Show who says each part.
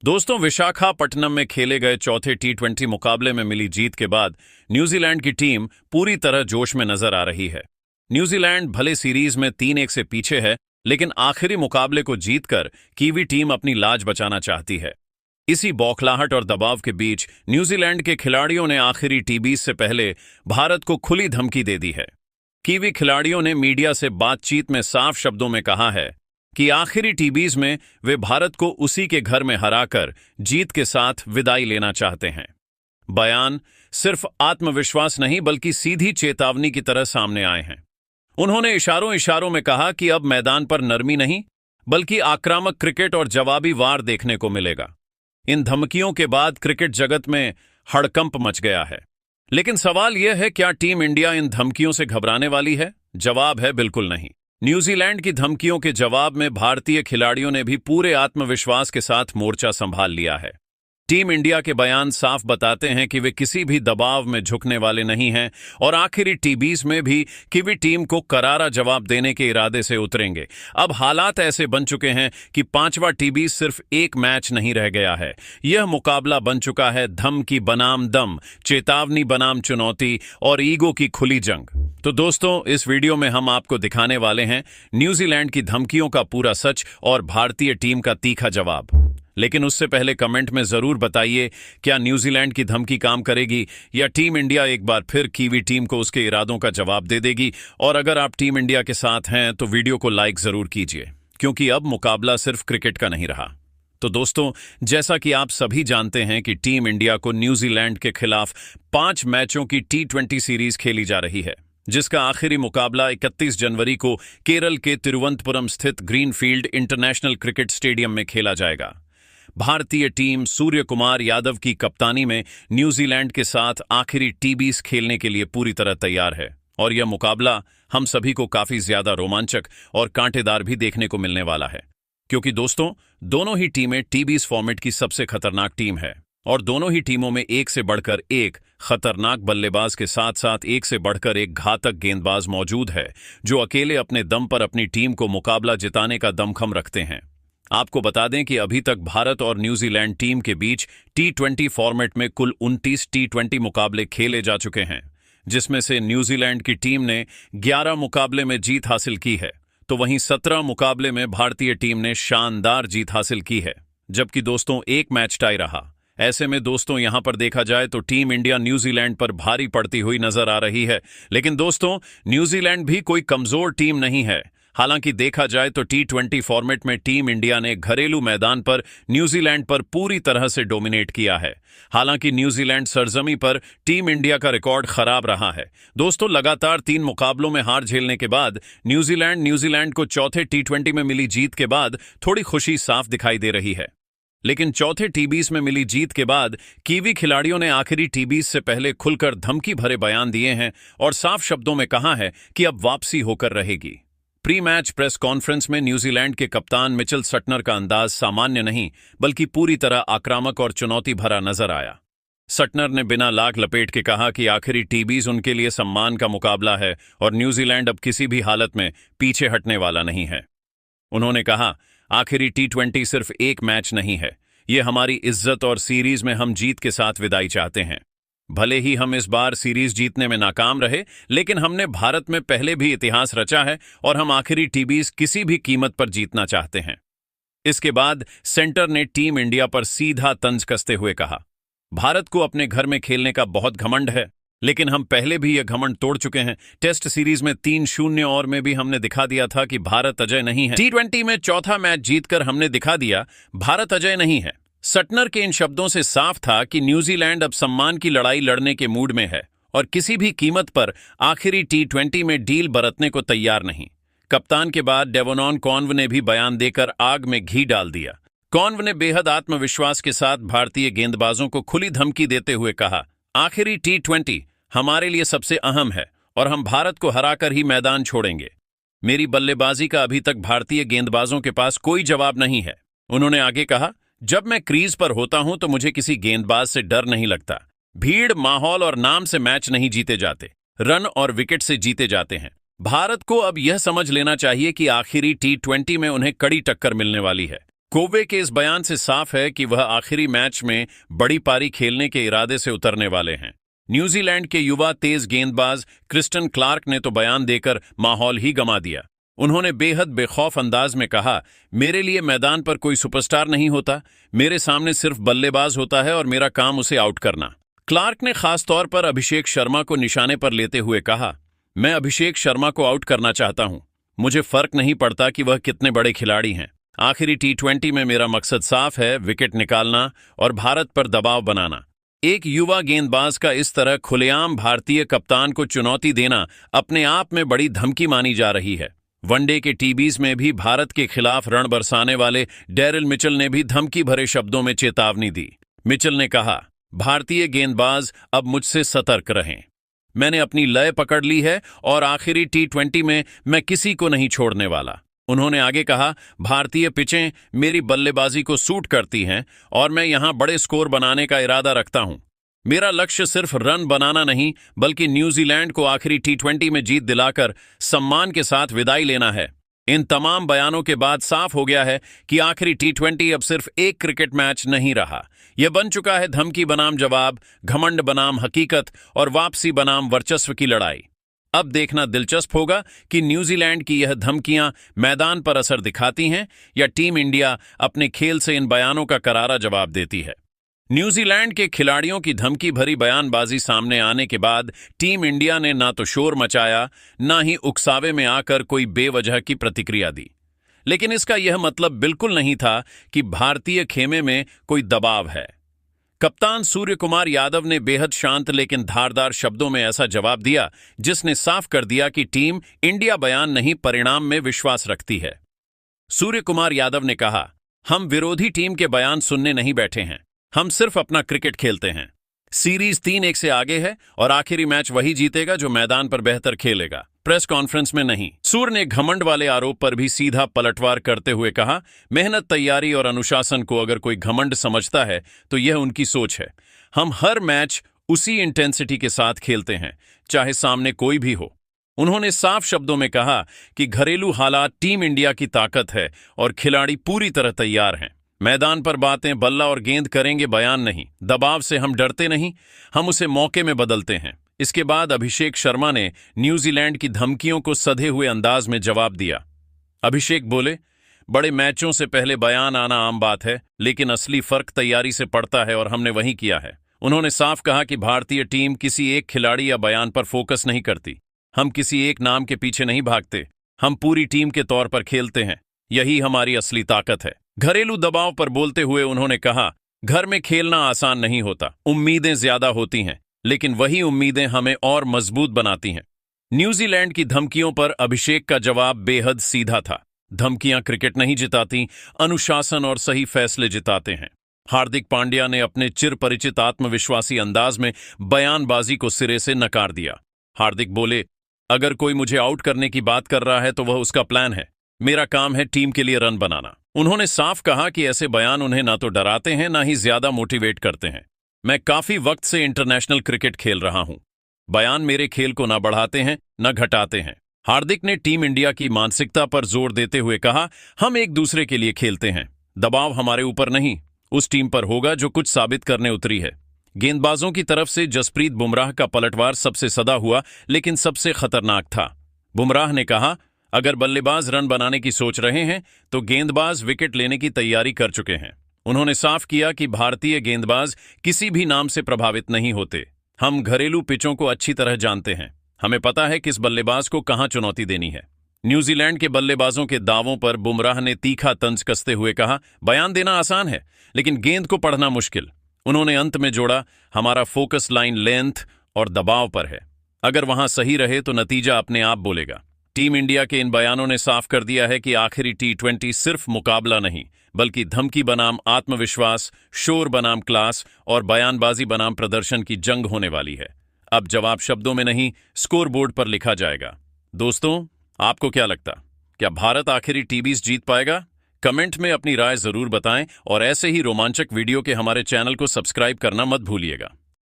Speaker 1: दोस्तों, विशाखापट्टनम में खेले गए चौथे टी20 मुकाबले में मिली जीत के बाद न्यूजीलैंड की टीम पूरी तरह जोश में नजर आ रही है। न्यूजीलैंड भले सीरीज में 3-1 से पीछे है, लेकिन आखिरी मुकाबले को जीतकर कीवी टीम अपनी लाज बचाना चाहती है। इसी बौखलाहट और दबाव के बीच न्यूजीलैंड के खिलाड़ियों ने आखिरी टी20 से पहले भारत को खुली धमकी दे दी है। कीवी खिलाड़ियों ने मीडिया से बातचीत में साफ शब्दों में कहा है कि आखिरी टी20 में वे भारत को उसी के घर में हराकर जीत के साथ विदाई लेना चाहते हैं। बयान सिर्फ आत्मविश्वास नहीं बल्कि सीधी चेतावनी की तरह सामने आए हैं। उन्होंने इशारों इशारों में कहा कि अब मैदान पर नरमी नहीं बल्कि आक्रामक क्रिकेट और जवाबी वार देखने को मिलेगा। इन धमकियों के बाद क्रिकेट जगत में हड़कंप मच गया है। लेकिन सवाल यह है, क्या टीम इंडिया इन धमकियों से घबराने वाली है? जवाब है बिल्कुल नहीं। न्यूजीलैंड की धमकियों के जवाब में भारतीय खिलाड़ियों ने भी पूरे आत्मविश्वास के साथ मोर्चा संभाल लिया है। टीम इंडिया के बयान साफ बताते हैं कि वे किसी भी दबाव में झुकने वाले नहीं हैं और आखिरी टी20 में भी कीवी टीम को करारा जवाब देने के इरादे से उतरेंगे। अब हालात ऐसे बन चुके हैं कि पांचवा टी20 सिर्फ एक मैच नहीं रह गया है। यह मुकाबला बन चुका है धमकी बनाम दम, चेतावनी बनाम चुनौती और ईगो की खुली जंग। तो दोस्तों, इस वीडियो में हम आपको दिखाने वाले हैं न्यूजीलैंड की धमकियों का पूरा सच और भारतीय टीम का तीखा जवाब। लेकिन उससे पहले कमेंट में जरूर बताइए, क्या न्यूजीलैंड की धमकी काम करेगी या टीम इंडिया एक बार फिर कीवी टीम को उसके इरादों का जवाब दे देगी? और अगर आप टीम इंडिया के साथ हैं तो वीडियो को लाइक जरूर कीजिए, क्योंकि अब मुकाबला सिर्फ क्रिकेट का नहीं रहा। तो दोस्तों, जैसा कि आप सभी जानते हैं कि टीम इंडिया को न्यूजीलैंड के खिलाफ 5 मैचों की टी20 सीरीज खेली जा रही है, जिसका आखिरी मुकाबला 31 जनवरी को केरल के तिरुवनंतपुरम स्थित ग्रीनफील्ड इंटरनेशनल क्रिकेट स्टेडियम में खेला जाएगा। भारतीय टीम सूर्य कुमार यादव की कप्तानी में न्यूजीलैंड के साथ आखिरी टी20 खेलने के लिए पूरी तरह तैयार है और यह मुकाबला हम सभी को काफी ज्यादा रोमांचक और कांटेदार भी देखने को मिलने वाला है, क्योंकि दोस्तों, दोनों ही टीमें टी20 फॉर्मेट की सबसे खतरनाक टीम है और दोनों ही टीमों में एक से बढ़कर एक खतरनाक बल्लेबाज के साथ साथ एक से बढ़कर एक घातक गेंदबाज मौजूद है, जो अकेले अपने दम पर अपनी टीम को मुकाबला जिताने का दमखम रखते हैं। आपको बता दें कि अभी तक भारत और न्यूजीलैंड टीम के बीच टी20 फॉर्मेट में कुल 29 टी20 मुकाबले खेले जा चुके हैं, जिसमें से न्यूजीलैंड की टीम ने 11 मुकाबले में जीत हासिल की है, तो वहीं 17 मुकाबले में भारतीय टीम ने शानदार जीत हासिल की है, जबकि दोस्तों एक मैच टाई रहा। ऐसे में दोस्तों, यहां पर देखा जाए तो टीम इंडिया न्यूजीलैंड पर भारी पड़ती हुई नजर आ रही है। लेकिन दोस्तों, न्यूजीलैंड भी कोई कमजोर टीम नहीं है। हालांकि देखा जाए तो टी20 फॉर्मेट में टीम इंडिया ने घरेलू मैदान पर न्यूजीलैंड पर पूरी तरह से डोमिनेट किया है। हालांकि न्यूजीलैंड सरजमी पर टीम इंडिया का रिकॉर्ड खराब रहा है। दोस्तों, लगातार 3 मुकाबलों में हार झेलने के बाद न्यूजीलैंड को चौथे टी20 में मिली जीत के बाद थोड़ी खुशी साफ दिखाई दे रही है। लेकिन चौथे टी20 में मिली जीत के बाद कीवी खिलाड़ियों ने आखिरी टी20 से पहले खुलकर धमकी भरे बयान दिए हैं और साफ शब्दों में कहा है कि अब वापसी होकर रहेगी। प्री मैच प्रेस कॉन्फ्रेंस में न्यूजीलैंड के कप्तान मिचेल सटनर का अंदाज सामान्य नहीं बल्कि पूरी तरह आक्रामक और चुनौती भरा नजर आया। सटनर ने बिना लाग लपेट के कहा कि आखिरी टी20 उनके लिए सम्मान का मुकाबला है और न्यूजीलैंड अब किसी भी हालत में पीछे हटने वाला नहीं है। उन्होंने कहा, आखिरी टी20 सिर्फ एक मैच नहीं है, ये हमारी इज्जत और सीरीज में हम जीत के साथ विदाई चाहते हैं। भले ही हम इस बार सीरीज जीतने में नाकाम रहे, लेकिन हमने भारत में पहले भी इतिहास रचा है और हम आखिरी टी20 किसी भी कीमत पर जीतना चाहते हैं। इसके बाद सेंटर ने टीम इंडिया पर सीधा तंज कसते हुए कहा, भारत को अपने घर में खेलने का बहुत घमंड है, लेकिन हम पहले भी यह घमंड तोड़ चुके हैं। टेस्ट सीरीज में 3-0 और में भी हमने दिखा दिया था कि भारत अजय नहीं है। टी20 में चौथा मैच जीतकर हमने दिखा दिया भारत अजय नहीं है। सटनर के इन शब्दों से साफ था कि न्यूजीलैंड अब सम्मान की लड़ाई लड़ने के मूड में है और किसी भी कीमत पर आखिरी टी20 में डील बरतने को तैयार नहीं। कप्तान के बाद डेवोन कॉन्व ने भी बयान देकर आग में घी डाल दिया। कॉन्व ने बेहद आत्मविश्वास के साथ भारतीय गेंदबाजों को खुली धमकी देते हुए कहा, आखिरी टी20 हमारे लिए सबसे अहम है और हम भारत को हराकर ही मैदान छोड़ेंगे। मेरी बल्लेबाजी का अभी तक भारतीय गेंदबाजों के पास कोई जवाब नहीं है। उन्होंने आगे कहा, जब मैं क्रीज पर होता हूं तो मुझे किसी गेंदबाज से डर नहीं लगता। भीड़, माहौल और नाम से मैच नहीं जीते जाते, रन और विकेट से जीते जाते हैं। भारत को अब यह समझ लेना चाहिए कि आखिरी टी20 में उन्हें कड़ी टक्कर मिलने वाली है। कोवे के इस बयान से साफ है कि वह आखिरी मैच में बड़ी पारी खेलने के इरादे से उतरने वाले हैं। न्यूजीलैंड के युवा तेज गेंदबाज क्रिस्टन क्लार्क ने तो बयान देकर माहौल ही गंवा दिया। उन्होंने बेहद बेखौफ अंदाज में कहा, मेरे लिए मैदान पर कोई सुपरस्टार नहीं होता, मेरे सामने सिर्फ बल्लेबाज होता है और मेरा काम उसे आउट करना। क्लार्क ने खास तौर पर अभिषेक शर्मा को निशाने पर लेते हुए कहा, मैं अभिषेक शर्मा को आउट करना चाहता हूं। मुझे फर्क नहीं पड़ता कि वह कितने बड़े खिलाड़ी हैं। आखिरी T20 में मेरा मकसद साफ है, विकेट निकालना और भारत पर दबाव बनाना। एक युवा गेंदबाज का इस तरह खुलेआम भारतीय कप्तान को चुनौती देना अपने आप में बड़ी धमकी मानी जा रही है। वनडे के टीबीज में भी भारत के खिलाफ रण बरसाने वाले डेरिल मिचेल ने भी धमकी भरे शब्दों में चेतावनी दी। मिचेल ने कहा, भारतीय गेंदबाज अब मुझसे सतर्क रहें। मैंने अपनी लय पकड़ ली है और आखिरी T20 में मैं किसी को नहीं छोड़ने वाला। उन्होंने आगे कहा, भारतीय पिचें मेरी बल्लेबाजी को सूट करती हैं और मैं यहां बड़े स्कोर बनाने का इरादा रखता हूं। मेरा लक्ष्य सिर्फ रन बनाना नहीं, बल्कि न्यूजीलैंड को आखिरी T20 में जीत दिलाकर सम्मान के साथ विदाई लेना है। इन तमाम बयानों के बाद साफ हो गया है कि आखिरी T20 अब सिर्फ एक क्रिकेट मैच नहीं रहा। यह बन चुका है धमकी बनाम जवाब, घमंड बनाम हकीकत और वापसी बनाम वर्चस्व की लड़ाई। अब देखना दिलचस्प होगा कि न्यूजीलैंड की यह धमकियां मैदान पर असर दिखाती हैं या टीम इंडिया अपने खेल से इन बयानों का करारा जवाब देती है। न्यूजीलैंड के खिलाड़ियों की धमकी भरी बयानबाजी सामने आने के बाद टीम इंडिया ने ना तो शोर मचाया, ना ही उकसावे में आकर कोई बेवजह की प्रतिक्रिया दी। लेकिन इसका यह मतलब बिल्कुल नहीं था कि भारतीय खेमे में कोई दबाव है। कप्तान सूर्य कुमार यादव ने बेहद शांत लेकिन धारदार शब्दों में ऐसा जवाब दिया जिसने साफ कर दिया कि टीम इंडिया बयान नहीं, परिणाम में विश्वास रखती है। सूर्य कुमार यादव ने कहा, हम विरोधी टीम के बयान सुनने नहीं बैठे हैं, हम सिर्फ अपना क्रिकेट खेलते हैं। सीरीज 3-1 से आगे है और आखिरी मैच वही जीतेगा जो मैदान पर बेहतर खेलेगा, प्रेस कॉन्फ्रेंस में नहीं। सूर्य ने घमंड वाले आरोप पर भी सीधा पलटवार करते हुए कहा, मेहनत, तैयारी और अनुशासन को अगर कोई घमंड समझता है तो यह उनकी सोच है। हम हर मैच उसी इंटेंसिटी के साथ खेलते हैं, चाहे सामने कोई भी हो। उन्होंने साफ शब्दों में कहा कि घरेलू हालात टीम इंडिया की ताकत है और खिलाड़ी पूरी तरह तैयार हैं। मैदान पर बातें बल्ला और गेंद करेंगे, बयान नहीं। दबाव से हम डरते नहीं, हम उसे मौके में बदलते हैं। इसके बाद अभिषेक शर्मा ने न्यूजीलैंड की धमकियों को सधे हुए अंदाज में जवाब दिया। अभिषेक बोले, बड़े मैचों से पहले बयान आना आम बात है, लेकिन असली फर्क तैयारी से पड़ता है और हमने वही किया है। उन्होंने साफ कहा कि भारतीय टीम किसी एक खिलाड़ी या बयान पर फोकस नहीं करती। हम किसी एक नाम के पीछे नहीं भागते, हम पूरी टीम के तौर पर खेलते हैं। यही हमारी असली ताकत है। घरेलू दबाव पर बोलते हुए उन्होंने कहा, घर में खेलना आसान नहीं होता, उम्मीदें ज्यादा होती हैं, लेकिन वही उम्मीदें हमें और मजबूत बनाती हैं। न्यूजीलैंड की धमकियों पर अभिषेक का जवाब बेहद सीधा था। धमकियां क्रिकेट नहीं जिताती, अनुशासन और सही फैसले जिताते हैं। हार्दिक पांड्या ने अपने चिर परिचित आत्मविश्वासी अंदाज में बयानबाजी को सिरे से नकार दिया। हार्दिक बोले, अगर कोई मुझे आउट करने की बात कर रहा है तो वह उसका प्लान है, मेरा काम है टीम के लिए रन बनाना। उन्होंने साफ कहा कि ऐसे बयान उन्हें ना तो डराते हैं ना ही ज्यादा मोटिवेट करते हैं। मैं काफी वक्त से इंटरनेशनल क्रिकेट खेल रहा हूं, बयान मेरे खेल को ना बढ़ाते हैं न घटाते हैं। हार्दिक ने टीम इंडिया की मानसिकता पर जोर देते हुए कहा, हम एक दूसरे के लिए खेलते हैं, दबाव हमारे ऊपर नहीं, उस टीम पर होगा जो कुछ साबित करने उतरी है। गेंदबाजों की तरफ से जसप्रीत बुमराह का पलटवार सबसे सदा हुआ, लेकिन सबसे खतरनाक था। बुमराह ने कहा, अगर बल्लेबाज रन बनाने की सोच रहे हैं तो गेंदबाज विकेट लेने की तैयारी कर चुके हैं। उन्होंने साफ किया कि भारतीय गेंदबाज किसी भी नाम से प्रभावित नहीं होते। हम घरेलू पिचों को अच्छी तरह जानते हैं, हमें पता है किस बल्लेबाज को कहां चुनौती देनी है। न्यूजीलैंड के बल्लेबाजों के दावों पर बुमराह ने तीखा तंज कसते हुए कहा, बयान देना आसान है लेकिन गेंद को पढ़ना मुश्किल। उन्होंने अंत में जोड़ा, हमारा फोकस लाइन लेंथ और दबाव पर है, अगर वहां सही रहे तो नतीजा अपने आप बोलेगा। टीम इंडिया के इन बयानों ने साफ कर दिया है कि आखिरी T20 सिर्फ मुकाबला नहीं, बल्कि धमकी बनाम आत्मविश्वास, शोर बनाम क्लास और बयानबाजी बनाम प्रदर्शन की जंग होने वाली है। अब जवाब शब्दों में नहीं, स्कोरबोर्ड पर लिखा जाएगा। दोस्तों, आपको क्या लगता, क्या भारत आखिरी टीबीज जीत पाएगा? कमेंट में अपनी राय जरूर बताएं और ऐसे ही रोमांचक वीडियो के हमारे चैनल को सब्सक्राइब करना मत भूलिएगा।